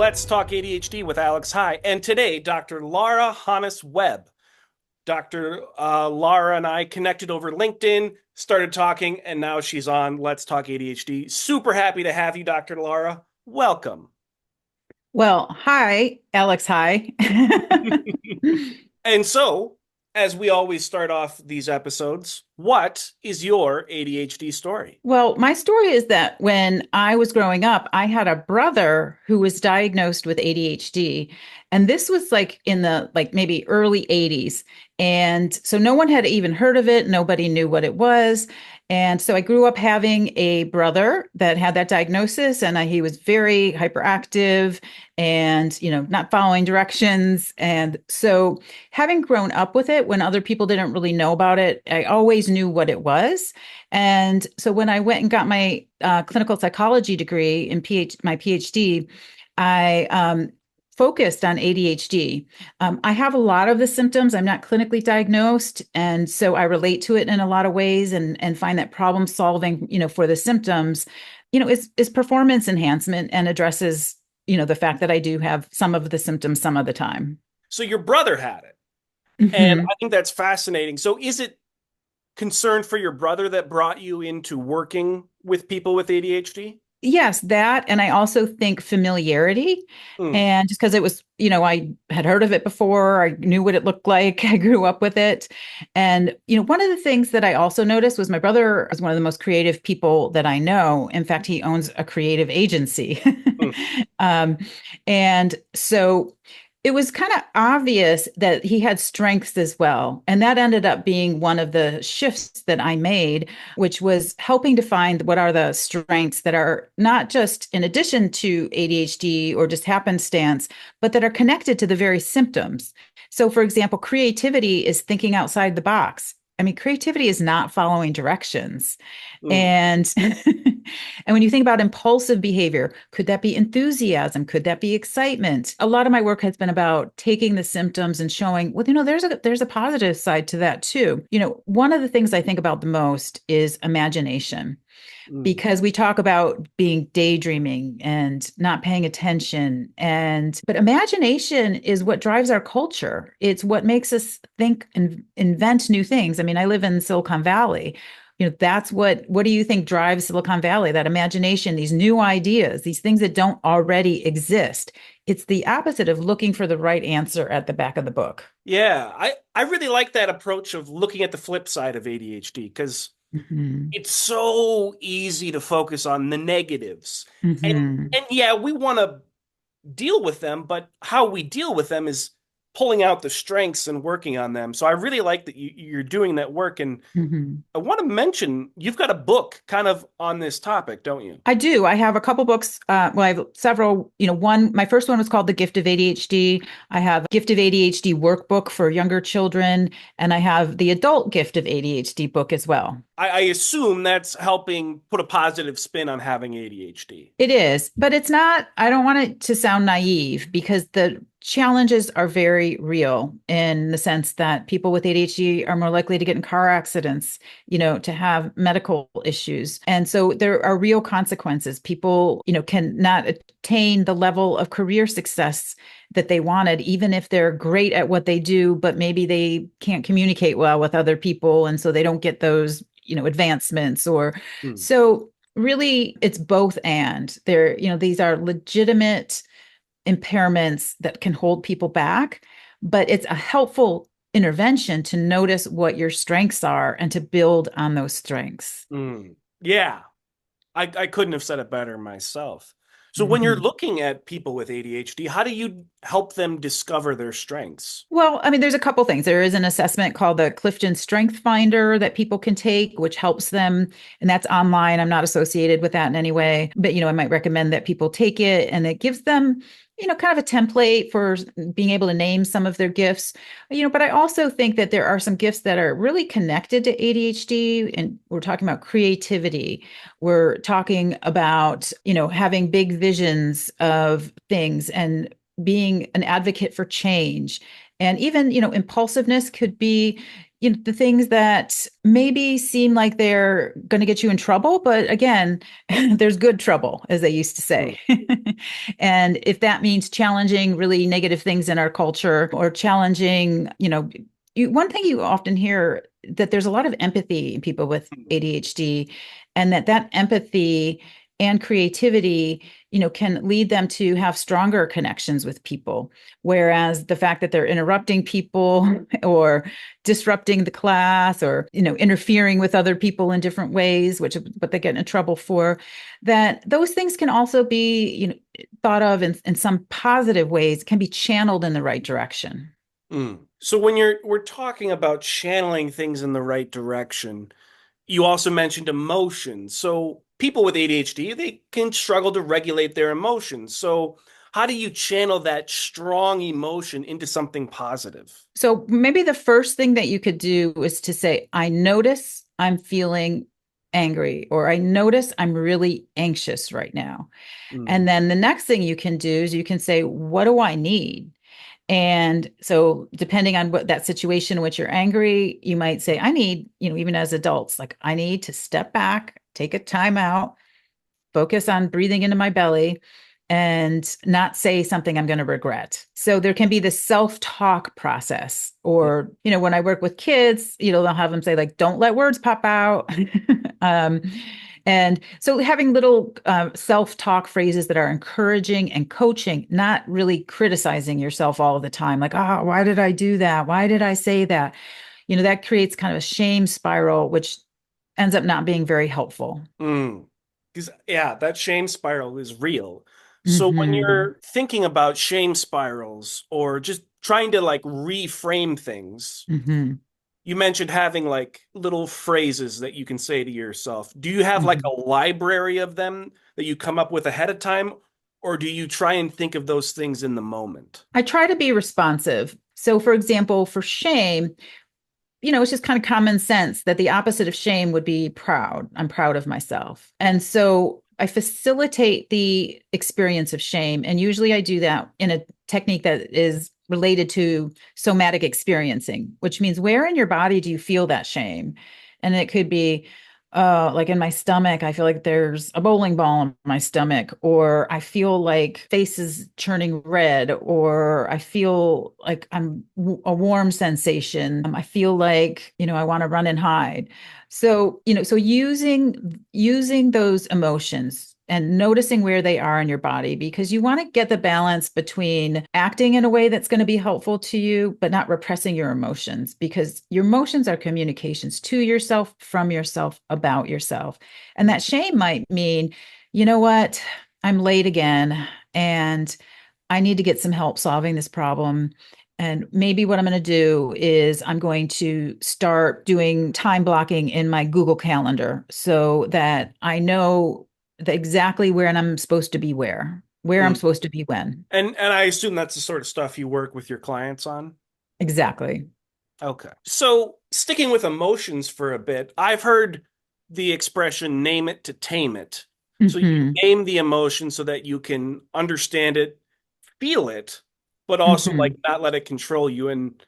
Let's Talk ADHD with Alex High. And today, Dr. Lara Honos Webb. Dr. Lara and I connected over LinkedIn, started talking, and now she's on Let's Talk ADHD. Super happy to have you, Dr. Lara. Welcome. Well, hi, Alex. Hi. And so, as we always start off these episodes, what is your ADHD story? Well, my story is that when I was growing up, I had a brother who was diagnosed with ADHD. And this was like in the maybe early 80s. And so no one had even heard of it. Nobody knew what it was. And so I grew up having a brother that had that diagnosis, and he was very hyperactive and, not following directions. And so having grown up with it when other people didn't really know about it, I always knew what it was. And so when I went and got my clinical psychology degree in my PhD, I focused on ADHD. I have a lot of the symptoms. I'm not clinically diagnosed, and so I relate to it in a lot of ways, and find that problem solving, for the symptoms, is performance enhancement and addresses, the fact that I do have some of the symptoms some of the time. So, your brother had it, and Mhm. I think that's fascinating. So, is it concern for your brother that brought you into working with people with ADHD? Yes, that. And I also think familiarity. Mm. And just because it was, I had heard of it before, I knew what it looked like, I grew up with it. And, one of the things that I also noticed was my brother is one of the most creative people that I know. In fact, he owns a creative agency. Mm. um, and so it was kind of obvious that he had strengths as well. And that ended up being one of the shifts that I made, which was helping to find what are the strengths that are not just in addition to ADHD or just happenstance, but that are connected to the very symptoms. So, for example, creativity is thinking outside the box. I mean, creativity is not following directions. Mm. And and when you think about impulsive behavior, could that be enthusiasm? Could that be excitement? A lot of my work has been about taking the symptoms and showing, well, there's a positive side to that too. One of the things I think about the most is imagination, Mm. because we talk about being daydreaming and not paying attention, but imagination is what drives our culture. It's what makes us think and invent new things. I mean, I live in Silicon Valley. That's what do you think drives Silicon Valley? That imagination, these new ideas, these things that don't already exist. It's the opposite of looking for the right answer at the back of the book. Yeah, I really like that approach of looking at the flip side of ADHD because Hmm. it's so easy to focus on the negatives. And Hmm. and yeah, we want to deal with them, but how we deal with them is pulling out the strengths and working on them. So I really like that you're doing that work. And Hmm. I want to mention you've got a book kind of on this topic, don't you? I do. I have a couple books. Well, I have several. My first one was called The Gift of ADHD. I have Gift of ADHD workbook for younger children, and I have the Adult Gift of ADHD book as well. I assume that's helping put a positive spin on having ADHD. It is, but it's not, I don't want it to sound naive, because the challenges are very real in the sense that people with ADHD are more likely to get in car accidents, to have medical issues. And so there are real consequences. People, can not attain the level of career success that they wanted, even if they're great at what they do, but maybe they can't communicate well with other people. And so they don't get those, advancements or Hmm. so really it's both. And these are legitimate impairments that can hold people back, but it's a helpful intervention to notice what your strengths are and to build on those strengths. Hmm. Yeah, I couldn't have said it better myself. So when you're Mhm. looking at people with ADHD, how do you help them discover their strengths? Well, I mean, there's a couple things. There is an assessment called the Clifton Strength Finder that people can take, which helps them. And that's online. I'm not associated with that in any way, but, I might recommend that people take it, and it gives them, kind of a template for being able to name some of their gifts. But I also think that there are some gifts that are really connected to ADHD. And we're talking about creativity. We're talking about, having big visions of things and being an advocate for change. And even, impulsiveness could be, the things that maybe seem like they're going to get you in trouble, but again, there's good trouble, as they used to Mm, say. And if that means challenging really negative things in our culture or challenging, one thing you often hear that there's a lot of empathy in people with mm, ADHD, and that empathy and creativity, can lead them to have stronger connections with people. Whereas the fact that they're interrupting people or disrupting the class or, interfering with other people in different ways, which what they get in trouble for, that those things can also be, thought of in some positive ways, can be channeled in the right direction. mm. So we're talking about channeling things in the right direction, you also mentioned emotions. So people with ADHD, they can struggle to regulate their emotions. So how do you channel that strong emotion into something positive? So maybe the first thing that you could do is to say, I notice I'm feeling angry, or I notice I'm really anxious right now. And Mm, then the next thing you can do is you can say, what do I need? And so, depending on what that situation in which you're angry, you might say, I need, even as adults, like I need to step back, take a time out, focus on breathing into my belly and not say something I'm going to regret. So there can be this self-talk process. mm, Or, when I work with kids, they'll have them say, like, don't let words pop out. um, and so having little self-talk phrases that are encouraging and coaching, not really criticizing yourself all the time, like, oh, why did I do that? Why did I say that? That creates kind of a shame spiral, which ends up not being very helpful. mm. 'Cause, yeah, that shame spiral is real. So when Hmm. you're thinking about shame spirals or just trying to like reframe things, Hmm. you mentioned having like little phrases that you can say to yourself. Do you have like Hmm. a library of them that you come up with ahead of time, or do you try and think of those things in the moment? I try to be responsive. So, for example, for shame, it's just kind of common sense that the opposite of shame would be proud. I'm proud of myself. And so I facilitate the experience of shame. And usually I do that in a technique that is related to somatic experiencing, which means where in your body do you feel that shame? And it could be, like in my stomach, I feel like there's a bowling ball in my stomach, or I feel like face is turning red, or I feel like a warm sensation. I feel like, I want to run and hide. So, so using those emotions and noticing where they are in your body, because you want to get the balance between acting in a way that's going to be helpful to you, but not repressing your emotions, because your emotions are communications to yourself, from yourself, about yourself. And that shame might mean, you know what, I'm late again and I need to get some help solving this problem. And maybe what I'm going to do is I'm going to start doing time blocking in my Google Calendar so that I know exactly where and I'm supposed to be where I'm Mm. supposed to be when. And I assume that's the sort of stuff you work with your clients on. Exactly. Okay. So sticking with emotions for a bit, I've heard the expression name it to tame it. So you Hmm. name the emotion so that you can understand it, feel it, but also like Hmm. not let it control you. And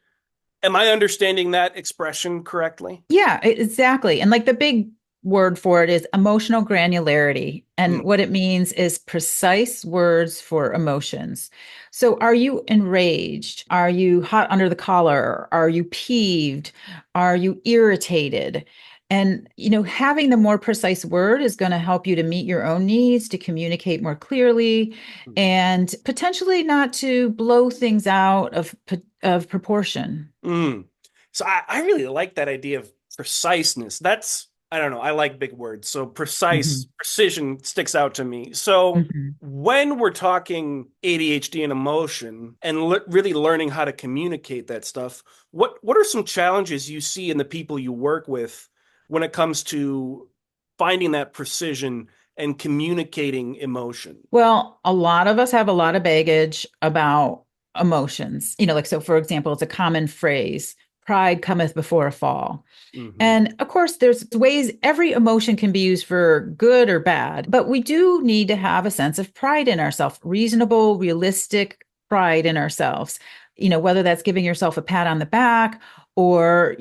am I understanding that expression correctly? Yeah, exactly. And like the big word for it is emotional granularity. And Mm, what it means is precise words for emotions. So are you enraged? Are you hot under the collar? Are you peeved? Are you irritated? And, having the more precise word is going to help you to meet your own needs, to communicate more clearly, mm, and potentially not to blow things out of proportion. mm. So I really like that idea of preciseness. That's, I don't know, I like big words. So precise, Mhm. precision sticks out to me. So Mhm. when we're talking ADHD and emotion and really learning how to communicate that stuff, what are some challenges you see in the people you work with when it comes to finding that precision and communicating emotion? Well, a lot of us have a lot of baggage about emotions. Like, so for example, it's a common phrase, pride cometh before a fall. Hmm. And of course, there's ways every emotion can be used for good or bad, but we do need to have a sense of pride in ourselves, reasonable, realistic pride in ourselves. Whether that's giving yourself a pat on the back Or,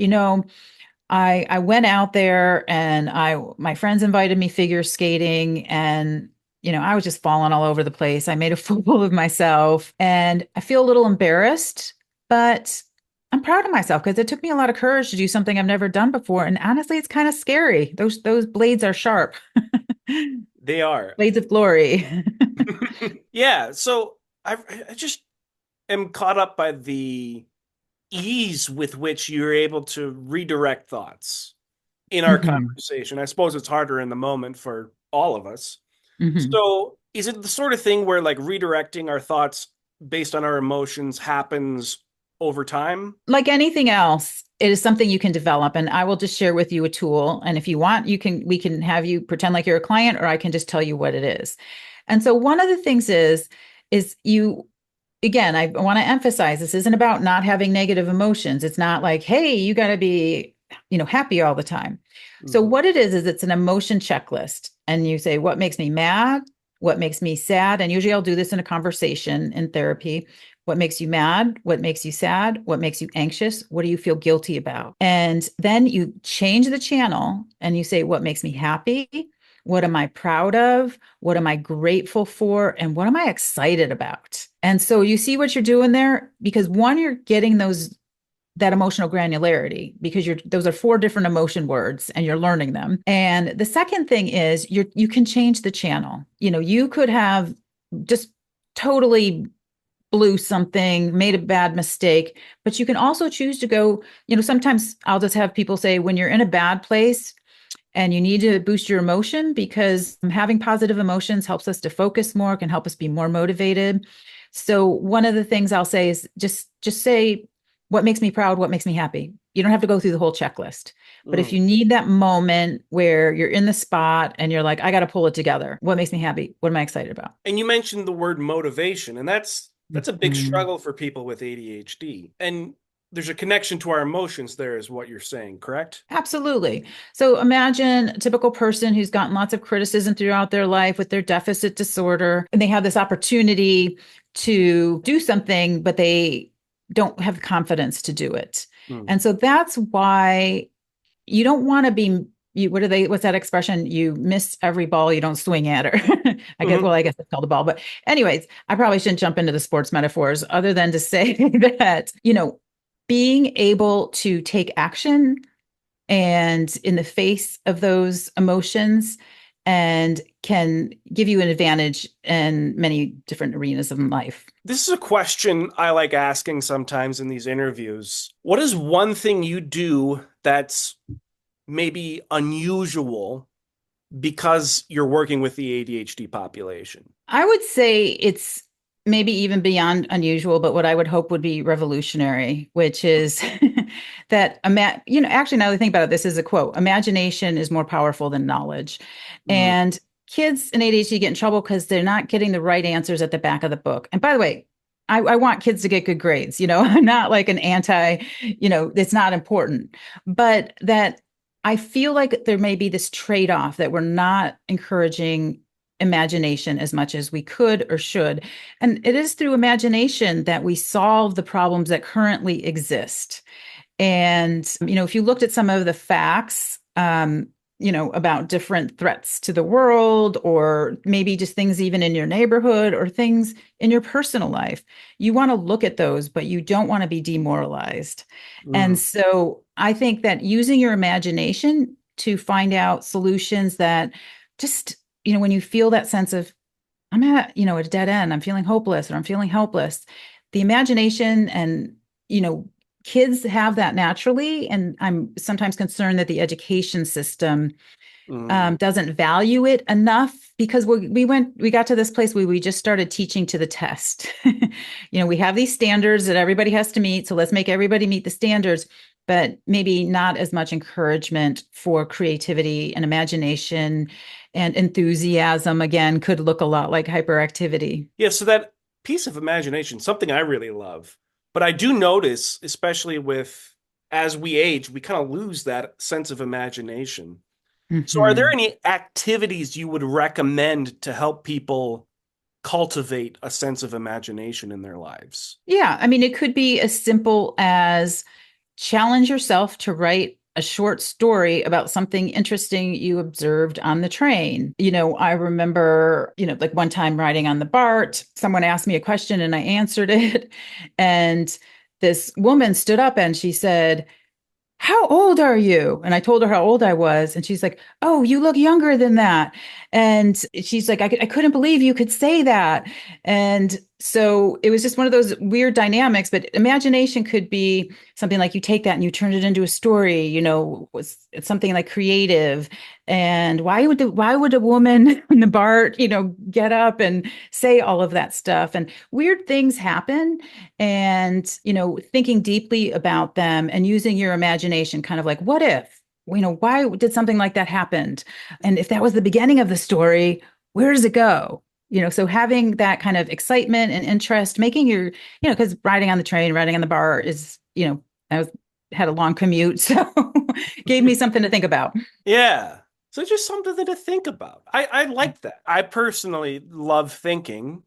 I went out there and my friends invited me figure skating, and I was just falling all over the place. I made a fool of myself and I feel a little embarrassed, but I'm proud of myself because it took me a lot of courage to do something I've never done before. And honestly, it's kind of scary. Those blades are sharp. They are. Blades of glory. Yeah, so I just am caught up by the ease with which you're able to redirect thoughts in our hmm conversation. I suppose it's harder in the moment for all of us. hmm So, is it the sort of thing where like redirecting our thoughts based on our emotions happens over time? Like anything else, it is something you can develop. And I will just share with you a tool. And if you want, we can have you pretend like you're a client, or I can just tell you what it is. And so one of the things is you, again, I want to emphasize this isn't about not having negative emotions. It's not like, hey, you got to be, happy all the time. So Mhm. what it is it's an emotion checklist. And you say, what makes me mad? What makes me sad? And usually I'll do this in a conversation in therapy. What makes you mad? What makes you sad? What makes you anxious? What do you feel guilty about? And then you change the channel and you say, what makes me happy? What am I proud of? What am I grateful for? And what am I excited about? And so you see what you're doing there? Because one, you're getting that emotional granularity because those are four different emotion words and you're learning them. And the second thing is you can change the channel. You could have just totally blew something, made a bad mistake, but you can also choose to go, sometimes I'll just have people say when you're in a bad place and you need to boost your emotion because having positive emotions helps us to focus more, can help us be more motivated. So one of the things I'll say is just say what makes me proud, what makes me happy. You don't have to go through the whole checklist. But if Mm. you need that moment where you're in the spot and you're like, I got to pull it together. What makes me happy? What am I excited about? And you mentioned the word motivation, and that's a big Mhm. struggle for people with ADHD. And there's a connection to our emotions there, is what you're saying, correct? Absolutely. So imagine a typical person who's gotten lots of criticism throughout their life with their deficit disorder, and they have this opportunity to do something, but they don't have the confidence to do it. Mm. And so that's why you don't want to be what's that expression? You miss every ball, you don't swing at her. Hmm. I guess it's called a ball. But anyways, I probably shouldn't jump into the sports metaphors other than to say that, being able to take action and in the face of those emotions and can give you an advantage in many different arenas of life. This is a question I like asking sometimes in these interviews. What is one thing you do that's maybe unusual because you're working with the ADHD population? I would say it's maybe even beyond unusual, but what I would hope would be revolutionary, which is that actually now that I think about it, this is a quote: "Imagination is more powerful than knowledge," Mm. and kids in ADHD get in trouble because they're not getting the right answers at the back of the book. And by the way, I want kids to get good grades. I'm not like an anti. It's not important, but that I feel like there may be this trade off that we're not encouraging imagination as much as we could or should. And it is through imagination that we solve the problems that currently exist. And, if you looked at some of the facts, about different threats to the world, or maybe just things even in your neighborhood or things in your personal life, you want to look at those, but you don't want to be demoralized. And Mm. so I think that using your imagination to find out solutions that just, when you feel that sense of, I'm at, a dead end, I'm feeling hopeless or I'm feeling helpless, the imagination and, you know, kids have that naturally. And I'm sometimes concerned that the education system Mm. doesn't value it enough because we got to this place where we just started teaching to the test. We have these standards that everybody has to meet. So let's make everybody meet the standards, but maybe not as much encouragement for creativity and imagination and enthusiasm. Again, could look a lot like hyperactivity. Yeah, so that piece of imagination, something I really love. But I do notice, especially with as we age, we kind of lose that sense of imagination. So, are there Mhm. any activities you would recommend to help people cultivate a sense of imagination in their lives? Yeah, I mean, it could be as simple as challenge yourself to write a short story about something interesting you observed on the train. I remember, like one time riding on the BART, someone asked me a question and I answered it. And this woman stood up and she said, "How old are you?" And I told her how old I was. And she's like, "Oh, you look younger than that." And she's like, I couldn't believe you could say that. And so it was just one of those weird dynamics. But imagination could be something like you take that and you turn it into a story, it's something like creative. And why would a woman in the BART, get up and say all of that stuff? And weird things happen, and thinking deeply about them and using your imagination, kind of like, what if, why did something like that happen, and if that was the beginning of the story, where does it go? So having that kind of excitement and interest, making your, because riding on the train, riding on the bar is, I had a long commute, so gave me something to think about. Yeah. So just something to think about. I like that. I personally love thinking.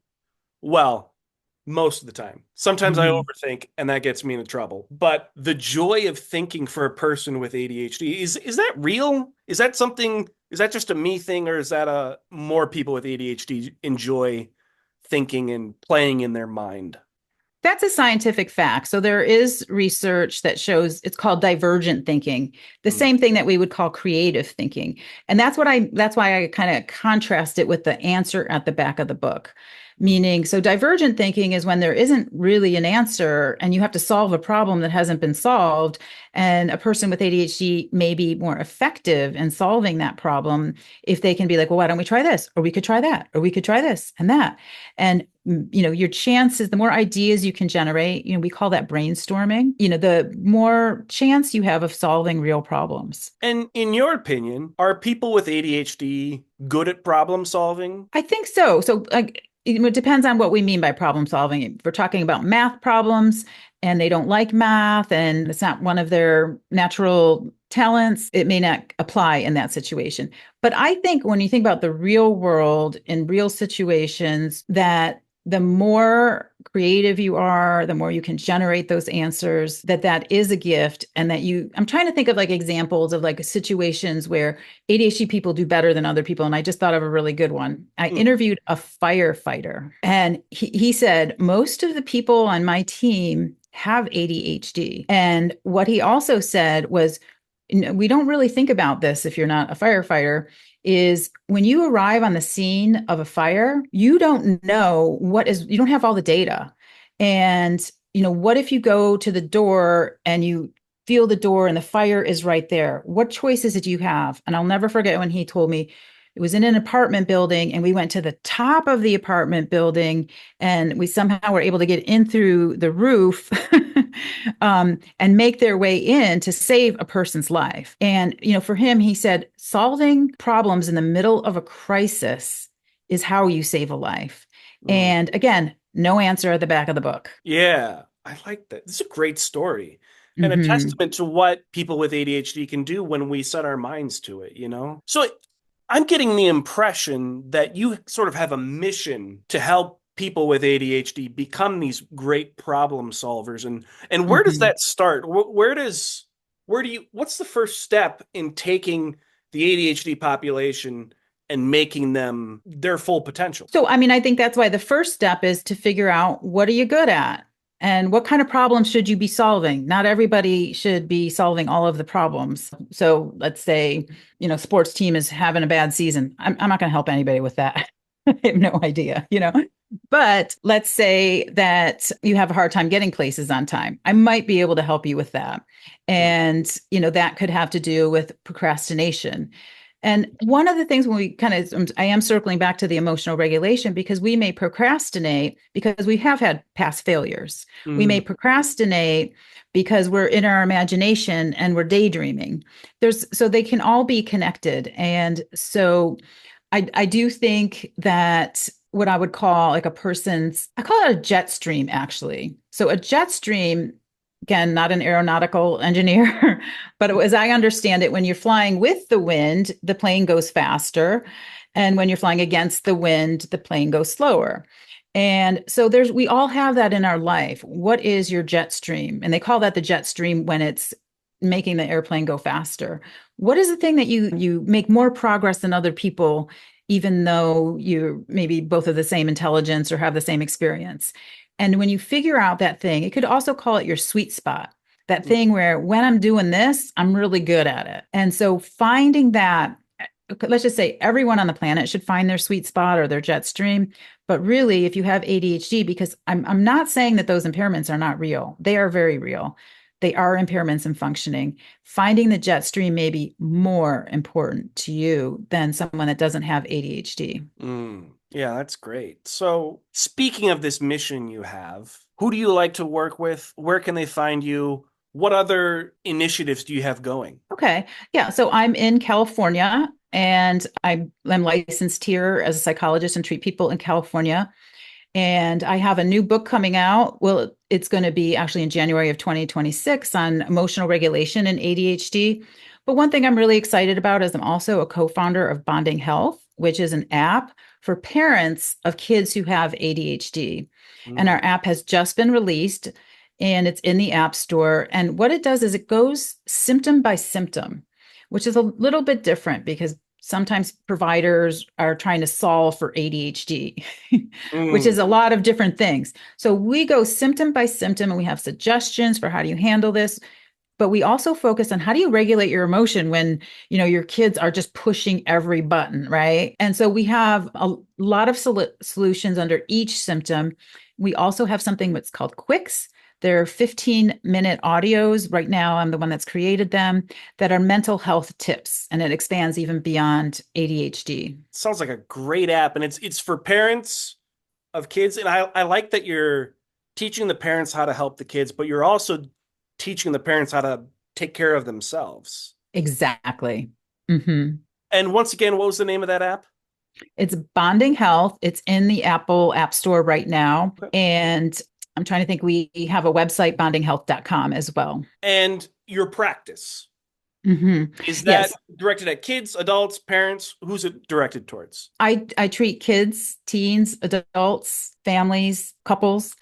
Well, most of the time. Sometimes I Mhm. overthink and that gets me into trouble. But the joy of thinking for a person with ADHD, is that real? Is that something, is that just a me thing, or is that a more people with ADHD enjoy thinking and playing in their mind? That's a scientific fact. So there is research that shows it's called divergent thinking, the Mm. same thing that we would call creative thinking. And that's why I kind of contrast it with the answer at the back of the book. Mm. Meaning, so divergent thinking is when there isn't really an answer and you have to solve a problem that hasn't been solved. And a person with ADHD may be more effective in solving that problem if they can be like, well, why don't we try this? Or we could try that, or we could try this and that. And your chances, the more ideas you can generate, we call that brainstorming, the more chance you have of solving real problems. And in your opinion, are people with ADHD good at problem solving? I think so. So like, it depends on what we mean by problem solving. If we're talking about math problems and they don't like math and it's not one of their natural talents, it may not apply in that situation. But I think when you think about the real world in real situations, that the more creative you are, the more you can generate those answers, that is a gift. And I'm trying to think of like examples of like situations where ADHD people do better than other people. And I just thought of a really good one. I Mm. interviewed a firefighter, and he said, most of the people on my team have ADHD. And what he also said was, we don't really think about this if you're not a firefighter, is when you arrive on the scene of a fire, you don't know you don't have all the data. And, what if you go to the door and you feel the door and the fire is right there? What choices did you have? And I'll never forget when he told me it was in an apartment building and we went to the top of the apartment building and we somehow were able to get in through the roof and make their way in to save a person's life. And, for him, he said, solving problems in the middle of a crisis is how you save a life. Mm. And again, no answer at the back of the book. Yeah, I like that. This is a great story and a Hmm. testament to what people with ADHD can do when we set our minds to it, you know? So I'm getting the impression that you sort of have a mission to help people with ADHD become these great problem solvers. And where does Hmm. that start? What's the first step in taking the ADHD population and making them their full potential? So, I mean, I think that's why the first step is to figure out, what are you good at? And what kind of problems should you be solving? Not everybody should be solving all of the problems. So let's say, sports team is having a bad season. I'm not going to help anybody with that. I have no idea. But let's say that you have a hard time getting places on time. I might be able to help you with that. And, that could have to do with procrastination. And one of the things when we kind of, I am circling back to the emotional regulation, because we may procrastinate because we have had past failures. We may Mm. procrastinate because we're in our imagination and we're daydreaming. So they can all be connected. And so I do think that what I would call like I call it a jet stream actually. So a jet stream, again, not an aeronautical engineer, but as I understand it, when you're flying with the wind, the plane goes faster. And when you're flying against the wind, the plane goes slower. And so we all have that in our life. What is your jet stream? And they call that the jet stream when it's making the airplane go faster. What is the thing that you make more progress than other people, even though you maybe both of the same intelligence or have the same experience? And when you figure out that thing, it could also call it your sweet spot. That thing where when I'm doing this, I'm really good at it. And so finding that, let's just say everyone on the planet should find their sweet spot or their jet stream. But really, if you have ADHD, because I'm not saying that those impairments are not real, they are very real. They are impairments in functioning. Finding the jet stream may be more important to you than someone that doesn't have ADHD. Yeah, that's great. So, speaking of this mission you have, who do you like to work with? Where can they find you? What other initiatives do you have going? Okay. Yeah. So I'm in California and I'm licensed here as a psychologist and treat people in California. And I have a new book coming out. Well, it's going to be actually in January of 2026 on emotional regulation and ADHD. But one thing I'm really excited about is I'm also a co-founder of Bonding Health, which is an app for parents of kids who have ADHD. And Mm. our app has just been released and it's in the App Store. And what it does is it goes symptom by symptom, which is a little bit different because sometimes providers are trying to solve for ADHD, which Mm. is a lot of different things. So we go symptom by symptom and we have suggestions for how do you handle this. But we also focus on how do you regulate your emotion when, your kids are just pushing every button, right? And so we have a lot of solutions under each symptom. We also have something that's called Quicks. They're 15-minute audios. Right now, I'm the one that's created them that are mental health tips, and it expands even beyond ADHD. Sounds like a great app, and it's for parents of kids. And I like that you're teaching the parents how to help the kids, but you're also teaching the parents how to take care of themselves. Exactly. Hmm. And once again, what was the name of that app? It's Bonding Health. It's in the Apple App Store right now. Okay. And I'm trying to think, we have a website, bondinghealth.com as well. And your practice. Hmm. Is that Yes. directed at kids, adults, parents? Who's it directed towards? I treat kids, teens, adults, families, couples.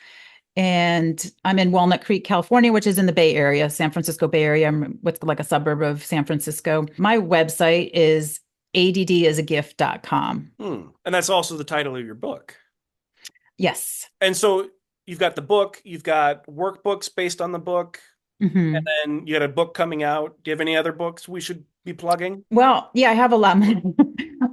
And I'm in Walnut Creek, California, which is in the Bay Area, San Francisco Bay Area. I'm with like a suburb of San Francisco. My website is addisagift.com. And that's also the title of your book. Yes. And so you've got the book, you've got workbooks based on the book, and Hmm. then you got a book coming out. Do you have any other books we should be plugging? Well, yeah, I have a lot more.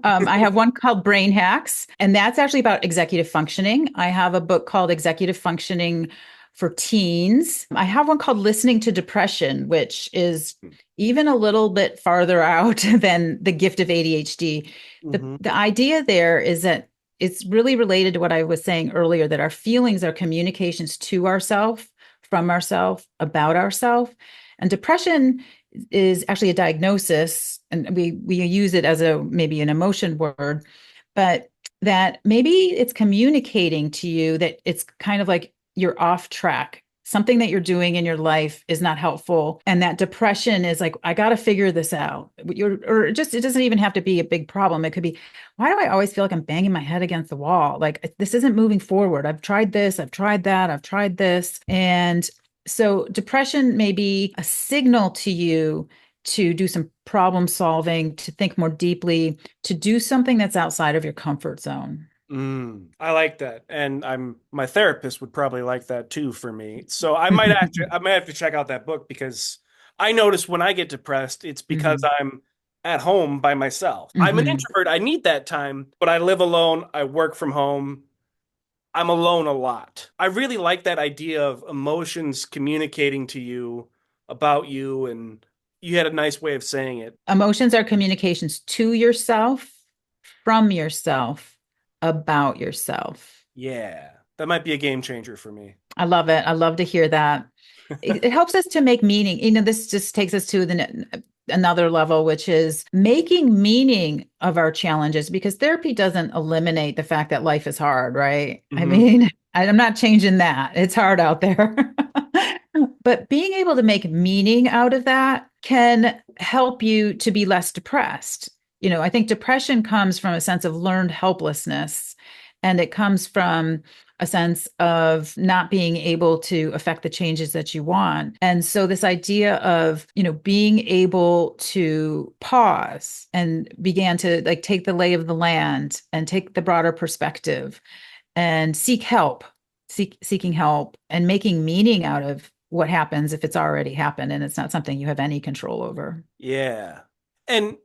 I have one called Brain Hacks, and that's actually about executive functioning. I have a book called Executive Functioning for Teens. I have one called Listening to Depression, which is even a little bit farther out than The Gift of ADHD. Mm-hmm. The idea there is that it's really related to what I was saying earlier, that our feelings are communications to ourselves, from ourselves, about ourselves. And depression is actually a diagnosis, and we use it as a maybe an emotion word, but that maybe it's communicating to you that it's kind of like you're off track. Something that you're doing in your life is not helpful. And that depression is like, I got to figure this out. Or just, it doesn't even have to be a big problem. It could be, why do I always feel like I'm banging my head against the wall? Like, this isn't moving forward. I've tried this, I've tried that, I've tried this. And so depression may be a signal to you to do some problem solving, to think more deeply, to do something that's outside of your comfort zone. I like that. And my therapist would probably like that too for me. So I might have to check out that book because I notice when I get depressed, it's because Mhm. I'm at home by myself. I'm an Mhm. introvert. I need that time, but I live alone. I work from home. I'm alone a lot. I really like that idea of emotions communicating to you about you, and you had a nice way of saying it. Emotions are communications to yourself, from yourself, about yourself. Yeah, that might be a game changer for me. I love it. I love to hear that. It helps us to make meaning. This just takes us to another level, which is making meaning of our challenges, because therapy doesn't eliminate the fact that life is hard, right? I Hmm. mean, I'm not changing that. It's hard out there. But being able to make meaning out of that can help you to be less depressed. I think depression comes from a sense of learned helplessness, and it comes from a sense of not being able to affect the changes that you want. And so this idea of, being able to pause and began to like take the lay of the land and take the broader perspective and seeking help and making meaning out of what happens if it's already happened and it's not something you have any control over. Yeah. And,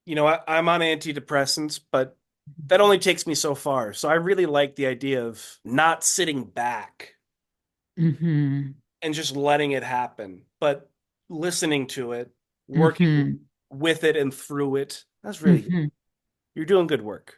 I'm on antidepressants, but that only takes me so far. So I really like the idea of not sitting back Mm-hmm. and just letting it happen, but listening to it, working Mm-hmm. with it and through it. That's really good. Mm-hmm. You're doing good work.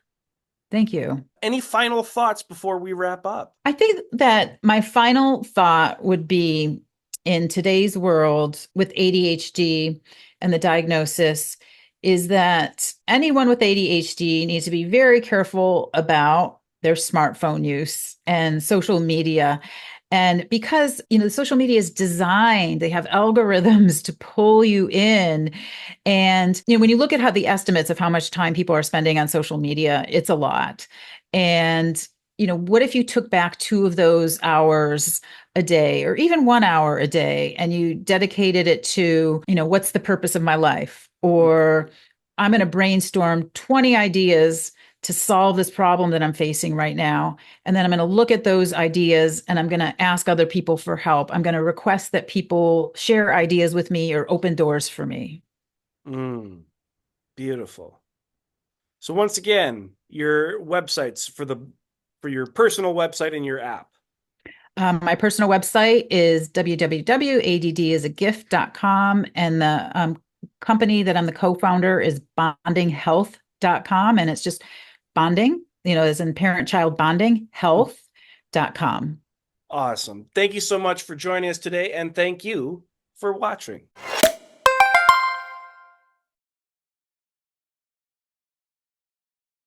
Thank you. Any final thoughts before we wrap up? I think that my final thought would be in today's world with ADHD and the diagnosis is that anyone with ADHD needs to be very careful about their smartphone use and social media. And because, the social media is designed, they have algorithms to pull you in. And, when you look at how the estimates of how much time people are spending on social media, it's a lot. And what if you took back 2 of those hours a day or even 1 hour a day and you dedicated it to, what's the purpose of my life? Or I'm going to brainstorm 20 ideas to solve this problem that I'm facing right now. And then I'm going to look at those ideas and I'm going to ask other people for help. I'm going to request that people share ideas with me or open doors for me. Mm, beautiful. So once again, your websites for your personal website and your app. My personal website is www.addasagift.com. And the company that I'm the co-founder is bondinghealth.com. And it's just bonding, as in parent-child bonding, health.com. Awesome. Thank you so much for joining us today, and thank you for watching.